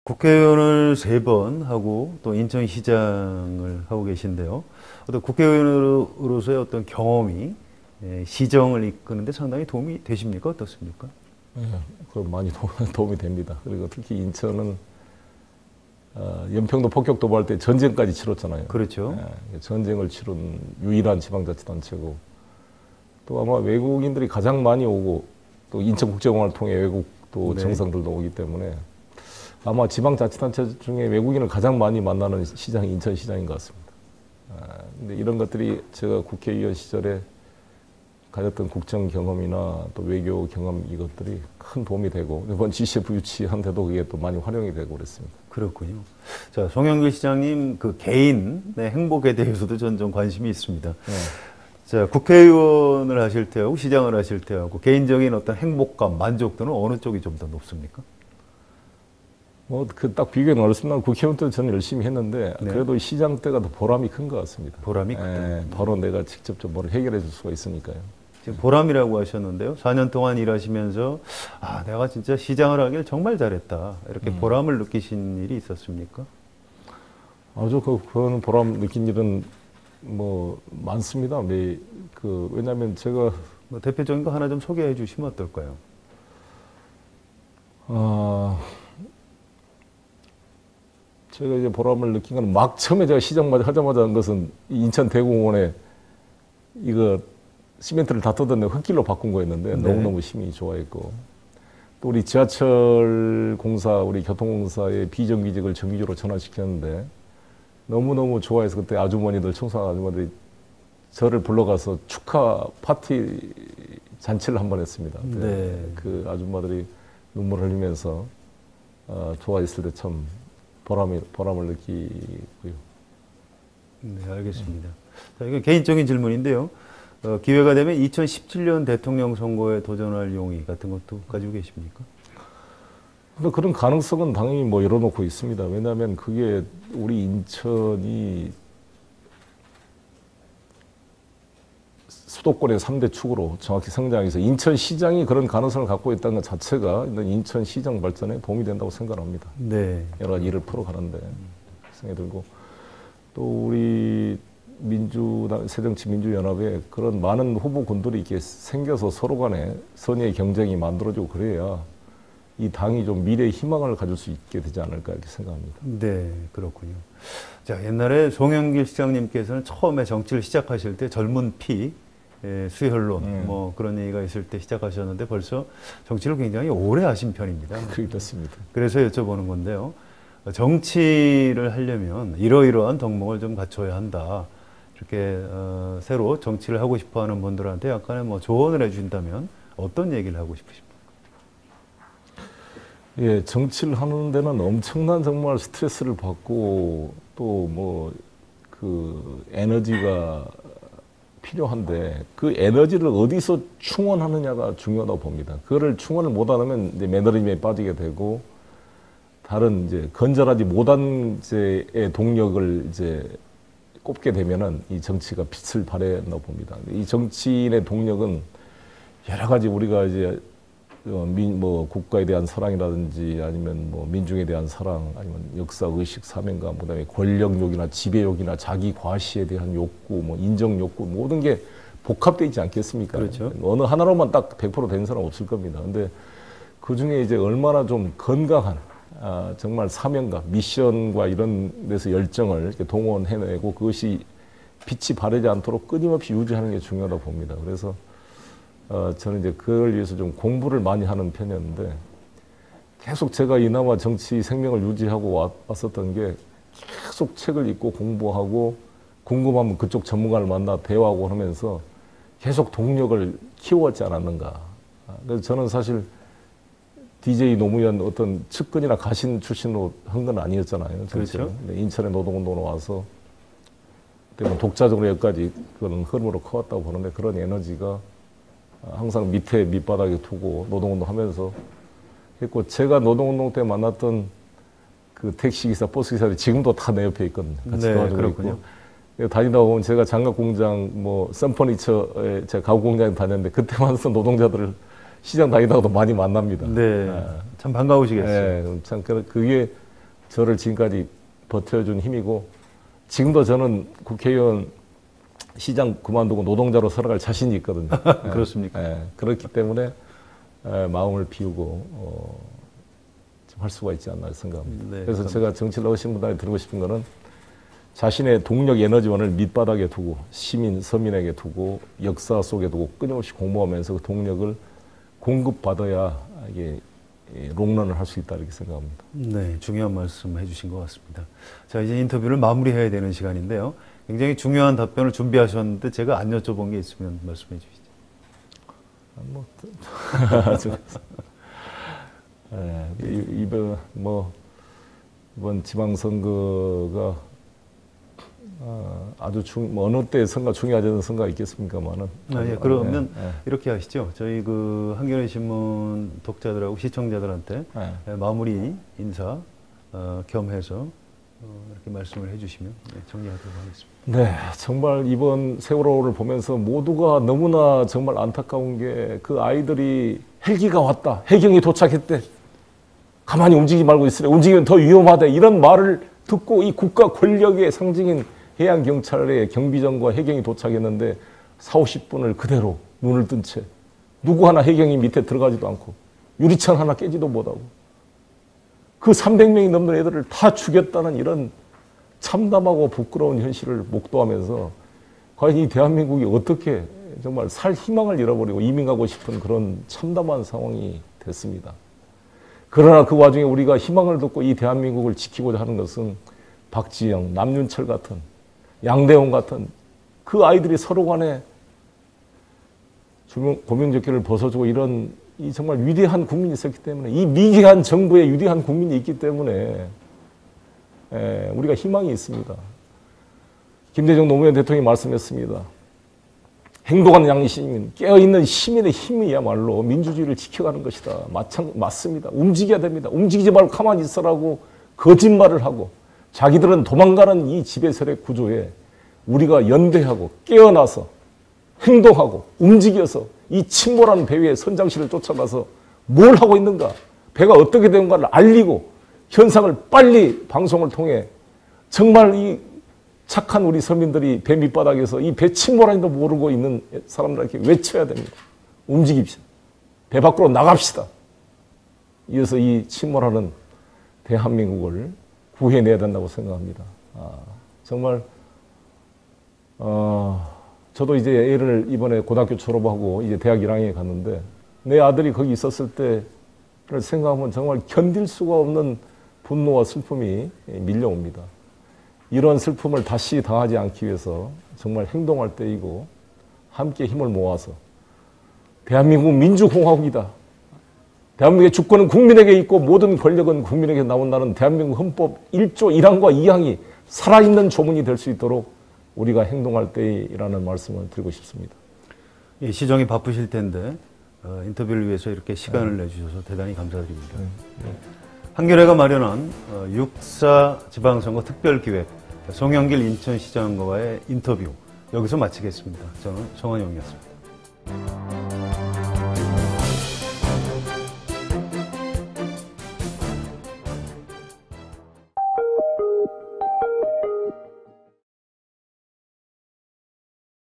국회의원을 3번 하고 또 인천시장을 하고 계신데요. 어떤 국회의원으로서의 어떤 경험이 시정을 이끄는데 상당히 도움이 되십니까? 어떻습니까? 네, 그럼 많이 도움이 됩니다. 그리고 특히 인천은 연평도 폭격 도발 때 전쟁까지 치렀잖아요. 그렇죠. 전쟁을 치른 유일한 지방자치단체고, 또 아마 외국인들이 가장 많이 오고, 또 인천국제공항을 통해 외국 또 정상들도 오기 때문에 아마 지방자치단체 중에 외국인을 가장 많이 만나는 시장이 인천시장인 것 같습니다. 근데 이런 것들이 제가 국회의원 시절에 가졌던 국정 경험이나 또 외교 경험, 이것들이 큰 도움이 되고, 이번 GCF 유치하는데도 그게 또 많이 활용이 되고 그랬습니다. 그렇군요. 자, 송영길 시장님 그 개인의 행복에 대해서도 전 좀 관심이 있습니다. 네. 자, 국회의원을 하실 때하고 시장을 하실 때하고 개인적인 어떤 행복감, 만족도는 어느 쪽이 좀 더 높습니까? 딱 비교는 어렵습니다. 국회의원 때는 저는 열심히 했는데, 네. 그래도 시장 때가 더 보람이 큰 것 같습니다. 보람이 크다. 바로 내가 직접 좀 뭐를 해결해 줄 수가 있으니까요. 지금 보람이라고 하셨는데요. 4년 동안 일하시면서 내가 진짜 시장을 하길 정말 잘했다. 이렇게 보람을 느끼신 일이 있었습니까? 아주 그런 보람 느낀 일은 많습니다. 왜냐하면 제가 대표적인 거 하나 좀 소개해 주시면 어떨까요? 제가 이제 보람을 느낀 건 처음에 제가 시장 하자마자 한 것은 인천 대공원에 이거 시멘트를 다 뜯었는데 흙길로 바꾼 거였는데 너무너무 심히 좋아했고, 또 우리 지하철 공사, 우리 교통공사의 비정규직을 정규직으로 전환시켰는데 너무너무 좋아해서 그때 아주머니들, 청소년 아주머니들이 저를 불러가서 축하 파티 잔치를 한번 했습니다. 네. 그 아줌마들이 눈물을 흘리면서 좋아했을 때 참 보람을 느끼고요. 네, 알겠습니다. 자, 이건 개인적인 질문인데요. 기회가 되면 2017년 대통령 선거에 도전할 용의 같은 것도 가지고 계십니까? 근데 그런 가능성은 당연히 열어놓고 있습니다. 왜냐하면 그게 우리 인천이 수도권의 3대 축으로 정확히 성장해서 인천시장이 그런 가능성을 갖고 있다는 것 자체가 인천시장 발전에 도움이 된다고 생각합니다. 네. 여러 가지 일을 풀어가는데 생각이 들고, 또 우리 새정치민주연합에 그런 많은 후보군들이 이렇게 생겨서 서로 간에 선의의 경쟁이 만들어지고 그래야 이 당이 좀 미래의 희망을 가질 수 있게 되지 않을까 이렇게 생각합니다. 네, 그렇군요. 자, 옛날에 송영길 시장님께서는 처음에 정치를 시작하실 때 젊은 피, 수혈론, 그런 얘기가 있을 때 시작하셨는데 벌써 정치를 굉장히 오래 하신 편입니다. 그렇습니다. 그래서 여쭤보는 건데요. 정치를 하려면 이러이러한 덕목을 좀 갖춰야 한다. 이렇게 새로 정치를 하고 싶어 하는 분들한테 약간의 조언을 해주신다면 어떤 얘기를 하고 싶으십니까? 예, 정치를 하는 데는 엄청난 정말 스트레스를 받고 또 에너지가 필요한데 그 에너지를 어디서 충원하느냐가 중요하다고 봅니다. 그거를 충원을 못하면 이제 매너리즘에 빠지게 되고 다른 이제 건전하지 못한 이제의 동력을 이제 꼽게 되면은 이 정치가 빛을 발한다고 봅니다. 이 정치인의 동력은 여러 가지 우리가 이제 국가에 대한 사랑이라든지 아니면 민중에 대한 사랑, 아니면 역사 의식, 사명감, 그다음에 권력욕이나 지배욕이나 자기 과시에 대한 욕구, 인정 욕구, 모든 게 복합되어 있지 않겠습니까? 그렇죠. 어느 하나로만 딱 100% 되는 사람 없을 겁니다. 근데 그 중에 이제 얼마나 좀 건강한 정말 사명감, 미션과 이런 데서 열정을 이렇게 동원해내고 그것이 빛이 바래지 않도록 끊임없이 유지하는 게 중요하다고 봅니다. 그래서 저는 이제 그걸 위해서 좀 공부를 많이 하는 편이었는데, 계속 제가 이나마 정치 생명을 유지하고 왔었던 게 계속 책을 읽고 공부하고 궁금하면 그쪽 전문가를 만나 대화하고 하면서 계속 동력을 키워왔지 않았는가. 그래서 저는 사실 DJ 노무현 어떤 측근이나 가신 출신으로 한 건 아니었잖아요. 그렇죠. 인천의 노동운동으로 와서 독자적으로 여기까지 그런 흐름으로 커왔다고 보는데, 그런 에너지가 항상 밑바닥에 두고 노동운동 하면서 했고, 제가 노동운동 때 만났던 그 택시기사, 버스기사들이 지금도 다 내 옆에 있거든요. 같이 도와주고 있고. 다니다 보면 제가 장갑공장, 썬퍼니처에 제가 가구공장에 다녔는데 그때 만났던 노동자들을 시장 다니다가도 많이 만납니다. 네. 참 반가우시겠어요. 네, 참 그게 저를 지금까지 버텨준 힘이고, 지금도 저는 국회의원 시장 그만두고 노동자로 살아갈 자신이 있거든요. 그렇습니까? 예, 그렇기 때문에 마음을 비우고 좀 할 수가 있지 않나 생각합니다. 네, 그래서 감사합니다. 제가 정치를 하신 분들한테 드리고 싶은 거는 자신의 동력 에너지원을 밑바닥에 두고 시민, 서민에게 두고 역사 속에 두고 끊임없이 공부하면서 그 동력을 공급받아야 이게 롱런을 할 수 있다 이렇게 생각합니다. 네, 중요한 말씀 해주신 것 같습니다. 자, 이제 인터뷰를 마무리해야 되는 시간인데요. 굉장히 중요한 답변을 준비하셨는데 제가 안 여쭤본 게 있으면 말씀해 주시죠. 이번 지방선거가 아주 어느 때 선거 중요하지 않은 선거가 있겠습니까만은. 그러면 이렇게 하시죠. 저희 그 한겨레 신문 독자들하고 시청자들한테 마무리 인사 겸해서 이렇게 말씀을 해주시면 정리하도록 하겠습니다. 네, 정말 이번 세월호를 보면서 모두가 너무나 정말 안타까운 게 그 아이들이 헬기가 왔다, 해경이 도착했대, 가만히 움직이지 말고 있으래, 움직이면 더 위험하대, 이런 말을 듣고 이 국가 권력의 상징인 해양경찰의 경비정과 해경이 도착했는데 40-50분을 그대로 눈을 뜬 채 누구 하나 해경이 밑에 들어가지도 않고 유리창 하나 깨지도 못하고 그 300명이 넘는 애들을 다 죽였다는 이런 참담하고 부끄러운 현실을 목도하면서 과연 이 대한민국이 어떻게 정말 살 희망을 잃어버리고 이민 가고 싶은 그런 참담한 상황이 됐습니다. 그러나 그 와중에 우리가 희망을 뒀고 이 대한민국을 지키고자 하는 것은 박지영, 남윤철 같은, 양대홍 같은 그 아이들이 서로 간에 고명조끼를 벗어주고 이런 이 정말 위대한 국민이 있었기 때문에, 이 미개한 정부의 위대한 국민이 있기 때문에 우리가 희망이 있습니다. 김대중 노무현 대통령이 말씀했습니다. 행동하는 양심인, 깨어있는 시민의 힘이야말로 민주주의를 지켜가는 것이다. 맞습니다. 움직여야 됩니다. 움직이지 말고 가만히 있으라고 거짓말을 하고 자기들은 도망가는 이 지배세력 구조에 우리가 연대하고 깨어나서 행동하고 움직여서 이 침몰한 배 위에 선장실을 쫓아가서 뭘 하고 있는가, 배가 어떻게 되는가를 알리고 현상을 빨리 방송을 통해 정말 이 착한 우리 서민들이 배 밑바닥에서 이 배 침몰한지도 모르고 있는 사람들에게 외쳐야 됩니다. 움직입시다. 배 밖으로 나갑시다. 이어서 이 침몰하는 대한민국을 구해내야 된다고 생각합니다. 정말 저도 이제 애를 이번에 고등학교 졸업하고 이제 대학 1학년에 갔는데 내 아들이 거기 있었을 때를 생각하면 정말 견딜 수가 없는 분노와 슬픔이 밀려옵니다. 이런 슬픔을 다시 당하지 않기 위해서 정말 행동할 때이고 함께 힘을 모아서 대한민국은 민주공화국이다. 대한민국의 주권은 국민에게 있고 모든 권력은 국민에게 나온다는 대한민국 헌법 1조 1항과 2항이 살아있는 조문이 될 수 있도록 우리가 행동할 때이라는 말씀을 드리고 싶습니다. 시정이 바쁘실 텐데 인터뷰를 위해서 이렇게 시간을 내주셔서 대단히 감사드립니다. 한겨레가 마련한 6.4 지방선거 특별기획 송영길 인천시장과의 인터뷰 여기서 마치겠습니다. 저는 정원영이었습니다.